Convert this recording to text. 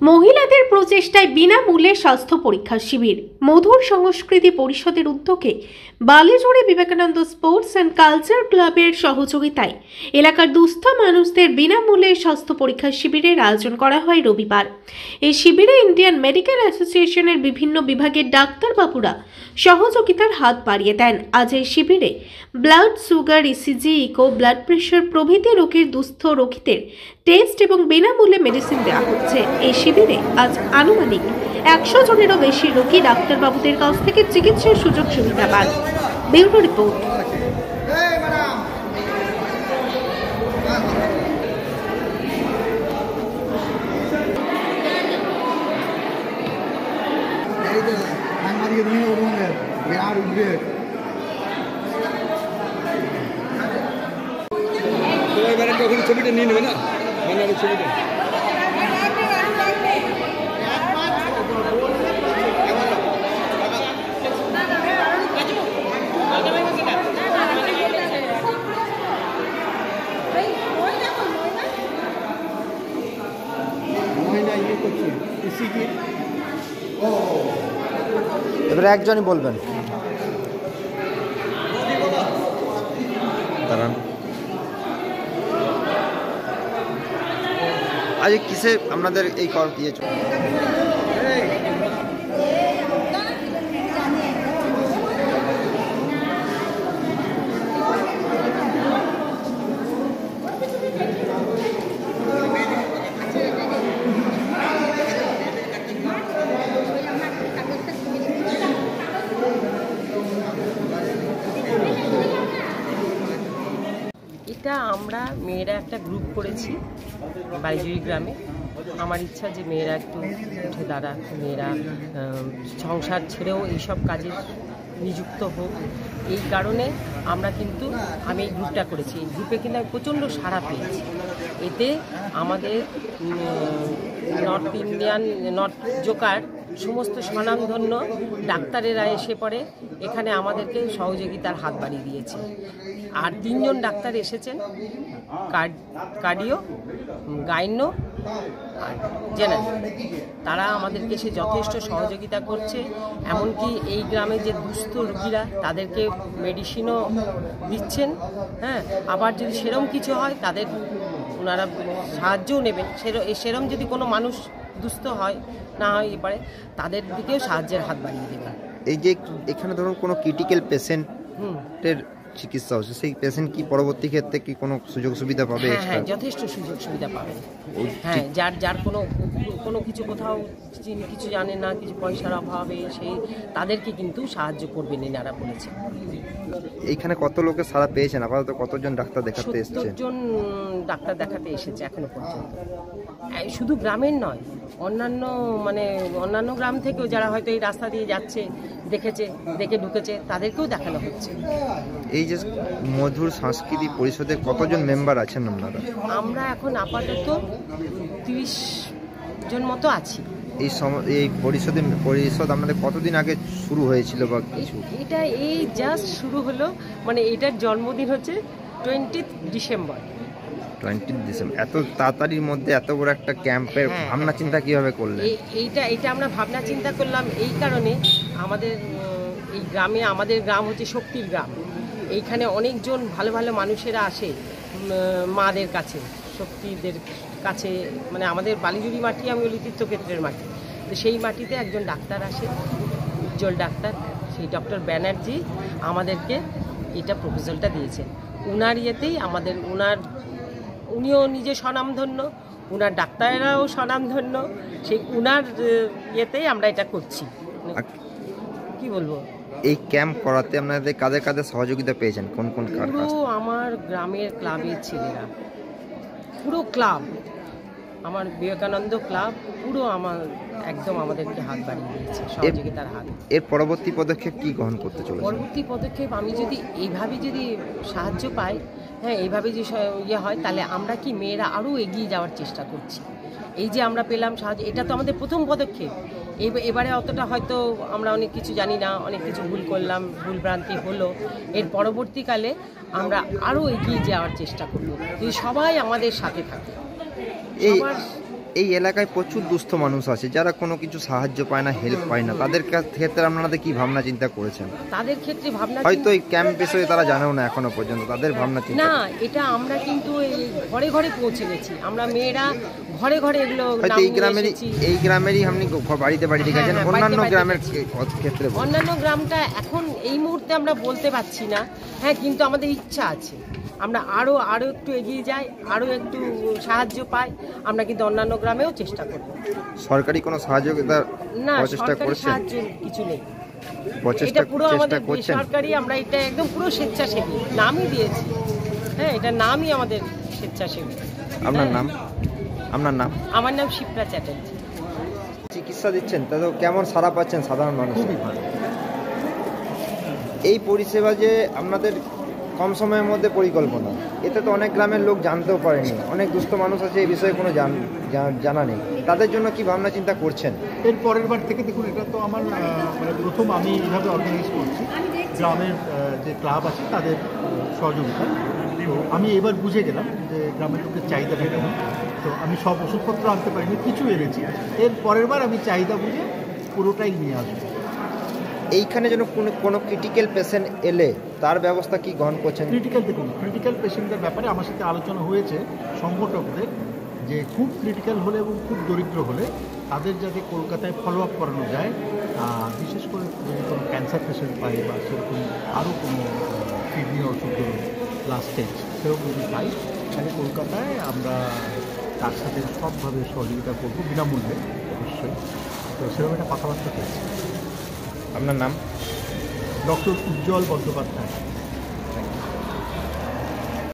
মহিলাদের প্রচেষ্টায় বিনামূল্যে স্বাস্থ্য পরীক্ষা শিবির মধুর সংস্কৃতি পরিষদের উদ্যোগে বালিজোড়ে বিবেকানন্দ স্পোর্টস অ্যান্ড কালচার ক্লাবের সহযোগিতায় এলাকার দুস্থ মানুষদের বিনামূল্যে স্বাস্থ্য পরীক্ষা শিবিরের আয়োজন করা হয় রবিবার। এই শিবিরে ইন্ডিয়ান মেডিকেল অ্যাসোসিয়েশনের বিভিন্ন বিভাগের ডাক্তারবাবুরা সহযোগিতার হাত বাড়িয়ে দেন। আজ এই শিবিরে blood sugar, ECG, echo, blood pressure প্রভৃতি রোগের দুস্থ রোগীদের টেস্ট এবং বিনামূল্যে মেডিসিন দেওয়া হচ্ছে। এই শিবিরে আজ আনুমানিক 100 জনেরও বেশি রোগী ডাক্তারবাবুদের কাছ থেকে চিকিৎসার সুযোগ সুবিধা পান। Bureau report. ছবিটা নিয়ে নেবে না ছবিটা এবারে একজনই বলবেন। দাঁড়ান, আজ কিসে আপনাদের এই ইয়ে এটা আমরা মেয়েরা একটা গ্রুপ করেছি বালিজুড়ি গ্রামে। আমার ইচ্ছা যে মেয়েরা একটু উঠে দাঁড়াক, মেয়েরা সংসার ছেড়েও এইসব কাজে নিযুক্ত হোক। এই কারণে আমরা কিন্তু আমি এই গ্রুপটা করেছি। এই গ্রুপে কিন্তু আমি প্রচণ্ড সাড়া পেয়েছি। এতে আমাদের নর্থ জোকার সমস্ত স্বনামধন্য ডাক্তারেরা এসে পড়ে এখানে আমাদেরকে সহযোগিতার হাত বাড়িয়ে দিয়েছে। আর 3 জন ডাক্তার এসেছেন, কার্ডিও, গাইনো আর জেনারেল। তারা আমাদেরকে এসে যথেষ্ট সহযোগিতা করছে। এমনকি এই গ্রামে যে দুস্থ রোগীরা তাদেরকে মেডিসিনও দিচ্ছেন। হ্যাঁ, আবার যদি সেরম কিছু হয় তাদের ওনারা সাহায্যও নেবেন। সেরম যদি কোনো মানুষ দুস্থ হয় না হয় এবারে তাদের দিকেও সাহায্যের হাত বাড়িয়ে দেবেন। এই যে এখানে ধরুন কোনো ক্রিটিক্যাল পেশেন্টের চিকিৎসা হচ্ছে, সেই পেশেন্ট কি পরবর্তী ক্ষেত্রে কি কোনো সুযোগ সুবিধা পাবে? হ্যাঁ, যথেষ্ট সুযোগ সুবিধা পাবেন। হ্যাঁ, যার কোনো কিছু কোথাও কিছু জানে না, কিছু পয়সার অভাবে তাদেরকে কিন্তু সাহায্য করবেন এনারা বলেছে। এইখানে কত লোকে সাড়া পেয়েছেন? আপাতত কতজন ডাক্তার দেখাতে এসেছে? 70 জন ডাক্তার দেখাতে এসেছে এখনো পর্যন্ত। শুধু গ্রামের নয়, অন্যান্য গ্রাম থেকেও যারা হয়তো এই রাস্তা দিয়ে যাচ্ছে, দেখে ঢুকেছে, তাদেরকেও দেখানো হচ্ছে। এই যে মধুর সংস্কৃতি পরিষদে কতজন মেম্বার আছেন আপনারা? আমরা এখন আপাতত 30 জন মতো আছি। এই পরিষদ আপনাদের কতদিন আগে শুরু হয়েছিল বা কিছু? এটা এই জাস্ট শুরু হলো, এটার জন্মদিন হচ্ছে 20 ডিসেম্বর। এত তাড়াতাড়ির মধ্যে এত বড় একটা ক্যাম্পের ভাবনা চিন্তা কিভাবে করলেন? এইটা আমরা ভাবনা চিন্তা করলাম এই কারণে, আমাদের এই গ্রামে, আমাদের গ্রাম হচ্ছে শক্তির গ্রাম। এইখানে অনেকজন ভালো ভালো মানুষেরা আসে মাদের কাছে, শক্তিদের কাছে। আমাদের বালিজুড়ি মাটি, আমি বলি তীর্থক্ষেত্রের মাটি। তো সেই মাটিতে একজন ডাক্তার আসে, উজ্জ্বল ডাক্তার, সেই ডক্টর ব্যানার্জি আমাদেরকে এটা প্রপোজালটা দিয়েছেন। উনার ইয়েতেই উনিও নিজে স্বনামধন্য, উনার ডাক্তারেরাও স্বনামধন্য, সেই উনার ইয়েতেই আমরা এটা করছি। কি বলবো, এই ক্যাম্প করাতে আপনাদের কাদের সহযোগিতা পেয়েছেন? কোন কার কাছ? আমার গ্রামের ক্লাবের ছেলেরা, পুরো ক্লাব, আমার বিবেকানন্দ ক্লাব পুরো একদম আমাদেরকে হাত বাড়িয়ে দিয়েছে, সহযোগিতার হাত। এর পরবর্তী পদক্ষেপ কি গ্রহণ করতে চলেছে? পরবর্তী পদক্ষেপ আমি যদি এইভাবে সাহায্য পাই, হ্যাঁ, এইভাবে যে হয়, তাহলে আমরা কি মেয়েরা আরও এগিয়ে যাওয়ার চেষ্টা করছি। এই যে আমরা পেলাম সাহায্য, এটা তো আমাদের প্রথম পদক্ষেপ। এবারে অতটা হয়তো আমরা অনেক কিছু জানি না, অনেক কিছু ভুল করলাম, ভুল ভ্রান্তি হলো। এর পরবর্তীকালে আমরা আরও এগিয়ে যাওয়ার চেষ্টা করব, যদি সবাই আমাদের সাথে থাকে। এই এলাকায় প্রচুর দুস্থ মানুষ আছে যারা কোনো কিছু সাহায্য পায় না, হেল্প পায় না, তাদের ক্ষেত্রে আপনারা কি ভাবনা চিন্তা করেছেন? তাদের ক্ষেত্রে ভাবনা হয়তো এই ক্যাম্প বিষয়ে তারা জানেও না এখনো পর্যন্ত, তাদের ভাবনা চিন্তা না, এটা আমরা কিন্তু এই ঘরে ঘরে পৌঁছে গেছি, আমরা মেয়েরা ঘরে ঘরে এগুলো হয়তো এই গ্রামেরই আপনি বাড়িতে বাড়িতে গেছেন, হ্যাঁ, অন্যান্য বাড়িতে গ্রামের গেছি। ক্ষেত্রে বলুন। অন্যান্য গ্রামটা এখন এই মুহূর্তে আমরা বলতে পারছি না, হ্যাঁ, কিন্তু আমাদের ইচ্ছা আছে আমরা আরো একটু এগিয়ে যাই, আরো একটু সাহায্য পাই, আমরা কিন্তু অন্যান্য গ্রামেও চেষ্টা করব। সরকারি কোনো সহযোগিতা না, চেষ্টা সরকারি করছেন? সাহায্য কিছু নেই, প্রচেষ্টা এটা পুরো আমাদের করছেন? বেসরকারি, আমরা এটা একদম পুরো স্বেচ্ছাসেবী নামই দিয়েছি, হ্যাঁ, এটা নামই আমাদের স্বেচ্ছাসেবী। আপনার নাম? আপনার নাম? আমার নাম শিপ্রা চ্যাটার্জি। চিকিৎসা দিচ্ছেন, তা তো কেমন সাড়া পাচ্ছেন সাধারণ মানুষ? খুবই ভালো। এই পরিষেবা যে আপনাদের কম সময়ের মধ্যে পরিকল্পনা, এতে তো অনেক গ্রামের লোক জানতেও পারেনি, অনেক দুস্থ মানুষ আছে এই বিষয়ে কোনো জানা নেই, তাদের জন্য কি ভাবনা চিন্তা করছেন? এর পরের বার থেকে দেখুন, এটা তো আমার মানে প্রথম আমি এইভাবে অর্গানাইজ করছি গ্রামের যে ক্লাব আছে তাদের সহযোগিতা। তো আমি এবার বুঝে গেলাম যে গ্রামের লোকের চাহিদাটা কেমন, তো আমি সব ওষুধপত্র আনতে পারিনি, কিছু এনেছি। এর পরের বার আমি চাহিদা বুঝে পুরোটাই নিয়ে আসবো। এইখানে যেন কোনো ক্রিটিক্যাল পেশেন্ট এলে তার ব্যবস্থা কি গ্রহণ করছেন? ক্রিটিক্যাল পেশেন্টদের ব্যাপারে আমার সাথে আলোচনা হয়েছে সংগঠকদের, যে খুব ক্রিটিক্যাল হলে এবং খুব দরিদ্র হলে তাদের যাতে কলকাতায় ফলো আপ করানো যায়, বিশেষ করে যদি কোনো ক্যান্সার পেশেন্ট পাই বা সেরকম আরও কোনো কিডনি অসুখ লাস্ট স্টেজ সেরকম যদি পাই, তাহলে কলকাতায় আমরা তার সাথে সবভাবে সহযোগিতা করবো বিনামূল্যে অবশ্যই। তো সেরকম একটা কথাবার্তা চলছে। আপনার নাম? ডক্টর উজ্জ্বল বন্দ্যোপাধ্যায়।